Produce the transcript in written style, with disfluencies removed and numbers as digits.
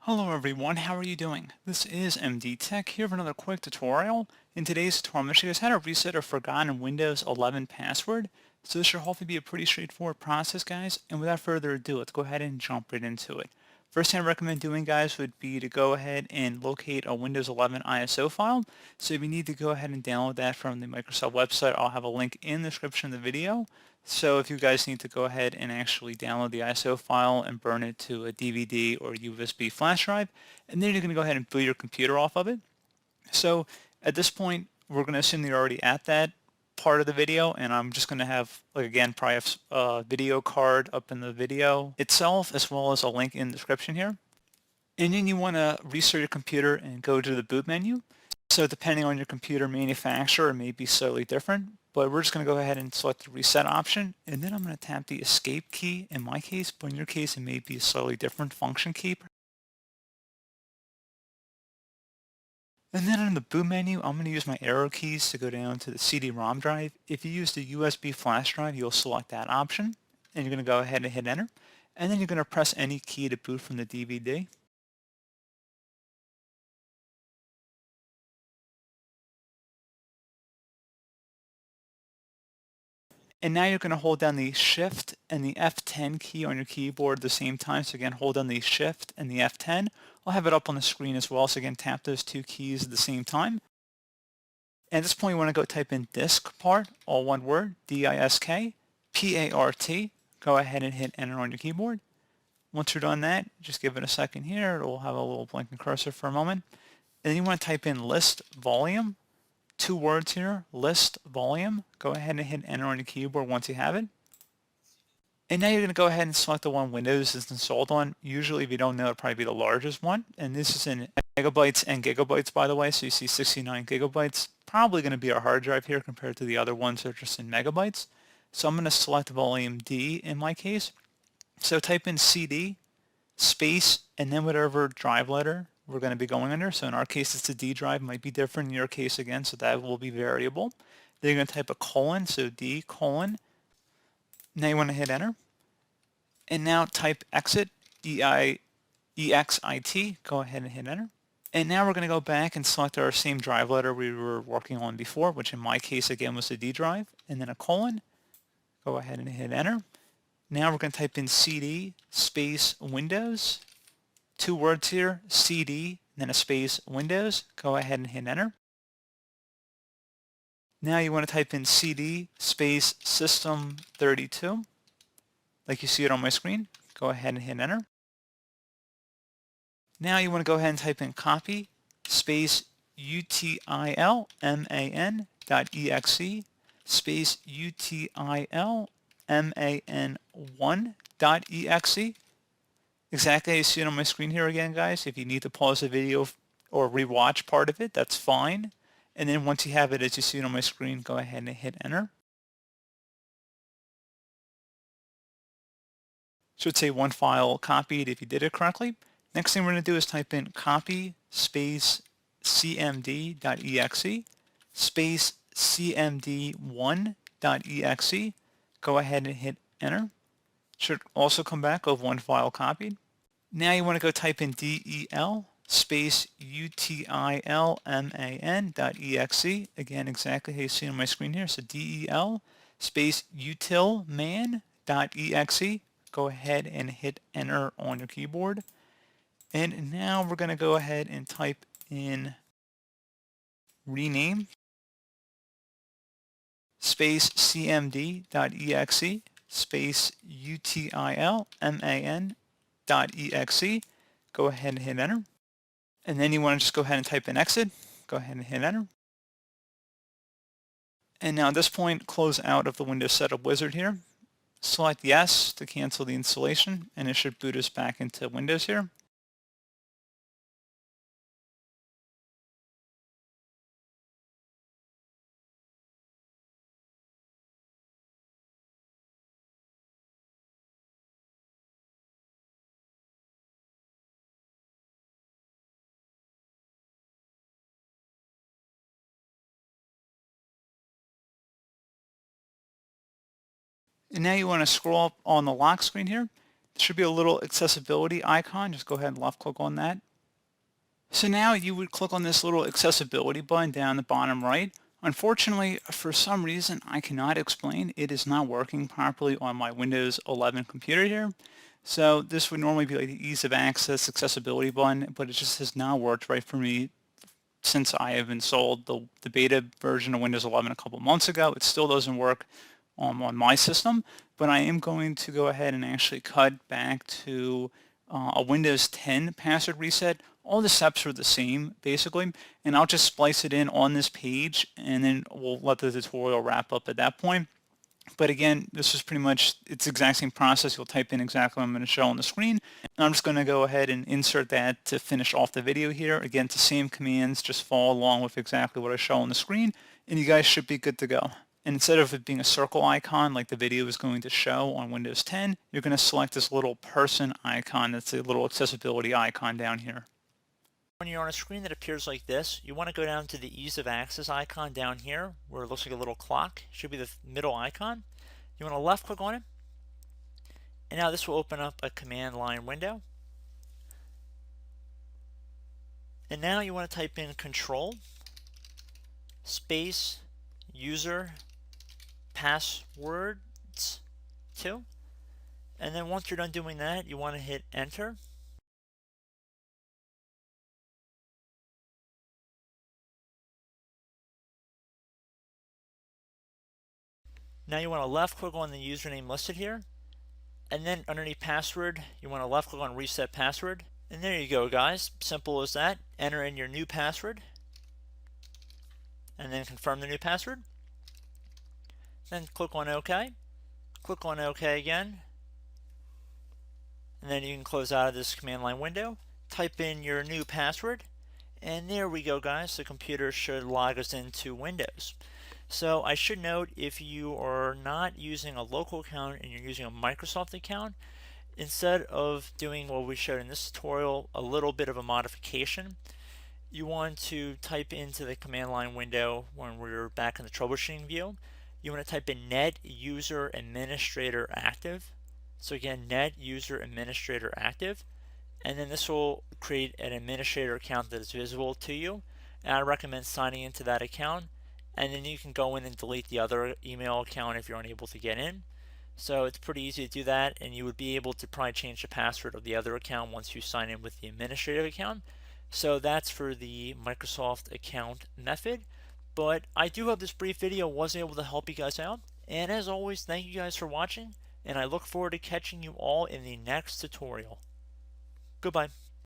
Hello everyone, how are you doing? This is MD Tech here for another quick tutorial. In today's tutorial, I'm going to show you guys how to reset a forgotten Windows 11 password. So this should hopefully be a pretty straightforward process, guys. And without further ado, let's go ahead and jump right into it. First thing I recommend doing, guys, would be to go ahead and locate a Windows 11 ISO file. So if you need to go ahead and download that from the Microsoft website, I'll have a link in the description of the video. So if you guys need to go ahead and actually download the ISO file and burn it to a DVD or USB flash drive, and then you're going to go ahead and boot your computer off of it. So at this point, we're going to assume that you're already at that part of the video, and I'm just going to have, like, again, probably have a video card up in the video itself, as well as a link in the description here. And then you want to restart your computer and go to the boot menu. So depending on your computer manufacturer, it may be slightly different, but we're just going to go ahead and select the reset option, and then I'm going to tap the escape key in my case, but in your case it may be a slightly different function key. And then in the boot menu, I'm going to use my arrow keys to go down to the CD-ROM drive. If you use the USB flash drive, you'll select that option, and you're going to go ahead and hit enter, and then you're going to press any key to boot from the DVD. And now you're going to hold down the Shift and the F10 key on your keyboard at the same time. So again, hold down the Shift and the F10. I'll have it up on the screen as well. So again, tap those two keys at the same time. At this point, you want to go type in disk part, all one word, D-I-S-K, P-A-R-T. Go ahead and hit enter on your keyboard. Once you're done that, just give it a second here. It will have a little blinking cursor for a moment. And then you want to type in list volume. Two words here, list volume. Go ahead and hit enter on your keyboard once you have it. And now you're going to go ahead and select the one Windows is installed on. Usually, if you don't know, it'll probably be the largest one. And this is in megabytes and gigabytes, by the way. So you see 69 gigabytes. Probably going to be our hard drive here compared to the other ones that are just in megabytes. So I'm going to select volume D in my case. So type in CD, space, and then whatever drive letter we're going to be going under. So in our case, it's the D drive. It might be different in your case again, so that will be variable. Then you're going to type a colon, so D colon. Now you want to hit enter. And now type exit, E-I-E-X-I-T. Go ahead and hit enter. And now we're going to go back and select our same drive letter we were working on before, which in my case again was the D drive, and then a colon. Go ahead and hit enter. Now we're going to type in CD space Windows. Two words here, CD, then a space Windows. Go ahead and hit enter. Now you want to type in CD space system32, like you see it on my screen. Go ahead and hit enter. Now you want to go ahead and type in copy space utilman.exe space utilman1.exe. Exactly how you see it on my screen here again, guys. If you need to pause the video or rewatch part of it, that's fine. And then once you have it as you see it on my screen, go ahead and hit enter. Should say one file copied if you did it correctly. Next thing we're going to do is type in copy space cmd.exe space cmd1.exe. Go ahead and hit enter. Should also come back of one file copied. Now you want to go type in del space utilman.exe. Again, exactly how you see on my screen here. So del space utilman.exe. Go ahead and hit enter on your keyboard. And now we're going to go ahead and type in rename space cmd.exe space utilman.exe. Go ahead and hit enter. And then you want to just go ahead and type in exit. Go ahead and hit enter. And now at this point, close out of the Windows Setup Wizard here. Select yes to cancel the installation, and it should boot us back into Windows here. And now you want to scroll up on the lock screen here. should be a little accessibility icon. Just go ahead and left click on that. So now you would click on this little accessibility button down the bottom right. Unfortunately, for some reason, I cannot explain. It is not working properly on my Windows 11 computer here. So this would normally be like the ease of access accessibility button, but it just has not worked right for me since I have installed the beta version of Windows 11 a couple months ago. It still doesn't work on my system, but I am going to go ahead and actually cut back to a Windows 10 password reset. All the steps are the same basically, and I'll just splice it in on this page and then we'll let the tutorial wrap up at that point. But again, this is pretty much, it's the exact same process. You'll type in exactly what I'm going to show on the screen. And I'm just going to go ahead and insert that to finish off the video here. Again, it's the same commands, just follow along with exactly what I show on the screen, and you guys should be good to go. And instead of it being a circle icon like the video is going to show on Windows 10, you're going to select this little person icon. That's a little accessibility icon down here. When you're on a screen that appears like this, you want to go down to the ease of access icon down here where it looks like a little clock. It should be the middle icon. You want to left click on it, and now this will open up a command line window. And now you want to type in control space user passwords 2, and then once you're done doing that, you want to hit enter. Now you want to left click on the username listed here, and then underneath password you want to left click on reset password, and there you go guys, simple as that. Enter in your new password and then confirm the new password, then click on OK, click on OK again, and then you can close out of this command line window, type in your new password, and there we go guys, the computer should log us into Windows. So I should note, if you are not using a local account and you're using a Microsoft account, instead of doing what we showed in this tutorial, a little bit of a modification, you want to type into the command line window when we're back in the troubleshooting view, you want to type in net user administrator active. So again, net user administrator active, and then this will create an administrator account that is visible to you, and I recommend signing into that account. And then you can go in and delete the other email account if you're unable to get in. So it's pretty easy to do that, and you would be able to probably change the password of the other account once you sign in with the administrative account. So that's for the Microsoft account method. But I do hope this brief video was able to help you guys out. And as always, thank you guys for watching, and I look forward to catching you all in the next tutorial. Goodbye.